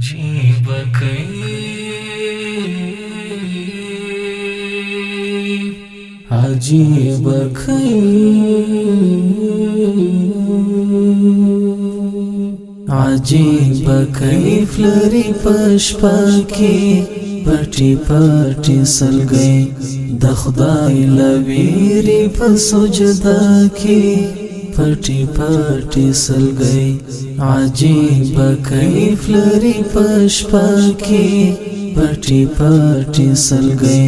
عجیب کئی عجیب کئی عجیب کیف لري پشپا کی پټي پټي سلګي د خدای لویری په سجدا کی پټي پټي سلګي عجیب کیف لري پشپا کی پټي پټي سلګي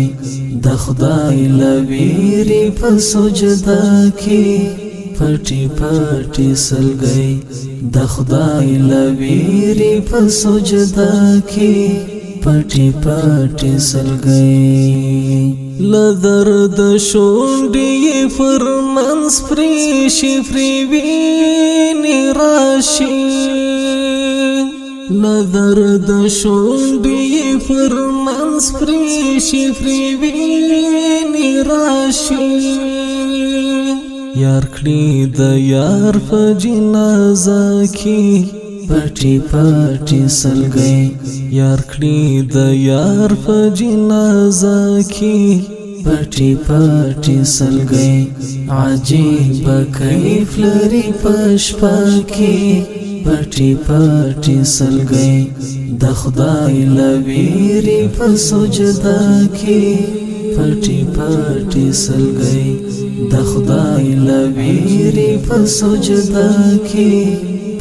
د خدای لویری په سجدا کی پټي پټي سلګي د خدای لویری په سجدا کی پټي پټي سلګي لدرد شونډي فرمانس پریشي فریویني راشي لدرد شونډي فرمانس پریشي فریویني راشي یار کړي د یار په جنازه کې پټي پټي سلګي یار کړي د یار په جنازه کې پټي پټي سلګي عجیب کیف لري پشپا کې پټي پټي سلګي د خدای لویری په سجدا کې پټي پټي سلګي د خدای لویری په سجدا کې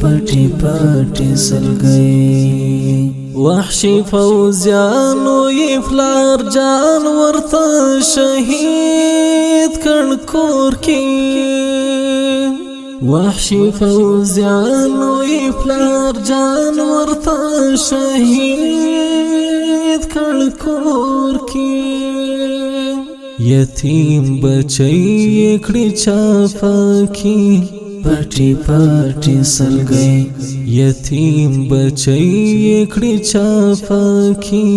پټي پټي سلګي وحشي فوزیانو یفلار جان ورته شهید کړ کور کې وحشي فوزیانو یفلار جان ورته شهید کړ کور کې یتیم بچي کړي چافکی پټي پټي سلګي یتیم بچي کړي چافکی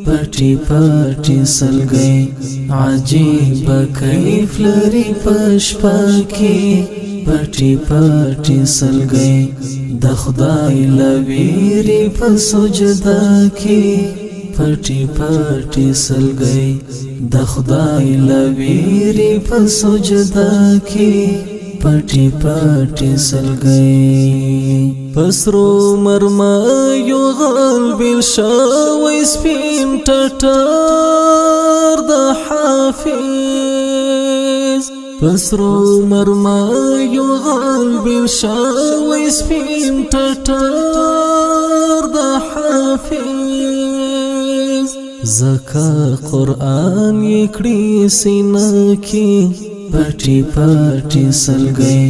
پټي پټي سلګي عجیب کیف لري پشپا کې پټي پټي سلګي د خدای لویری په سجدا کې پټي پټي سلګي د خدای لویری په سجدا کې پټي پټي سلګي پسرو مرمایو غلبل شوي سپین ټټر د حافظ پسرو مرمایو غلبل شوي سپین ټټر د حافظ زکا قرآن یکړي سینه کې پټي پټي سلګي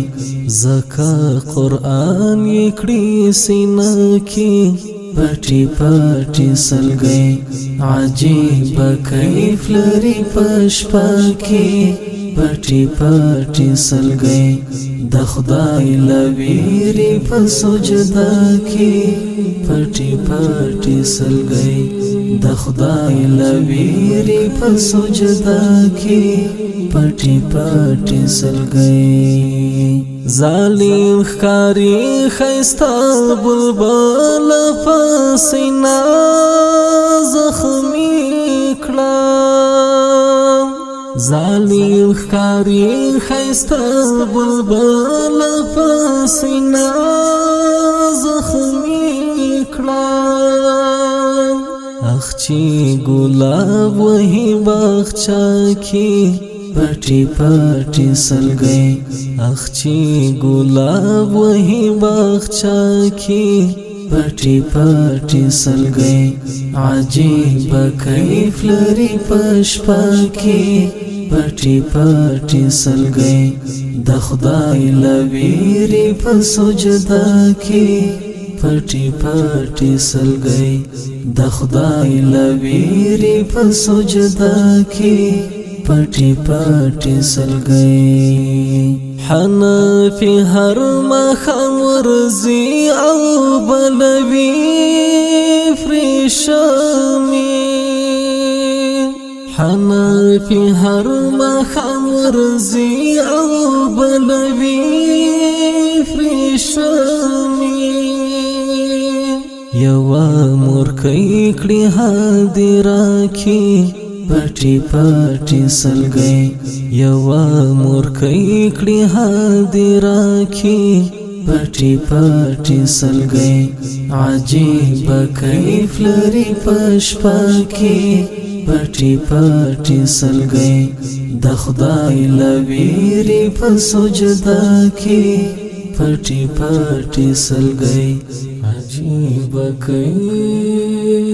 زکا قرآن یکړي سینه کې پټي پټي سلګي عجیب کیف لري پشپا کې پټي پټي سلګي د خدای لویری په سجدا کې پټي پټي سلګي د خدای لویری په سجدا کې پټي پټي سلګي ظالم ښکاری خیستا بلبل پسینا زخمی کړه ظالم ښکاری خیستا بلبل پسینا زخمی کړه اخچی گلاب وہی باغچا کی پټي پټي سلګي اخچی گلاب وہی باغچا کی پټي پټي سلګي عجیب کیف لري پشپا کې پټي پټي سلګي د خدای لویری په سجدا کې پټي پټي سلګي د خدای لویری په سجدا کې پټي پټي سلګي حنفي هر مخام ورزي او بلوي فرشمي حنفي هر مخام ورزي او بلوي فرشمي یوا مورکۍ کړي حاضره کی پټي پټي سلګي یوا مورکۍ کړي حاضره کی پټي پټي سلګي عجیب کیف لري پشپا کی پټي پټي سلګي د خدای لویری په سجدا کی پټي پټي سلګي عجیب کیف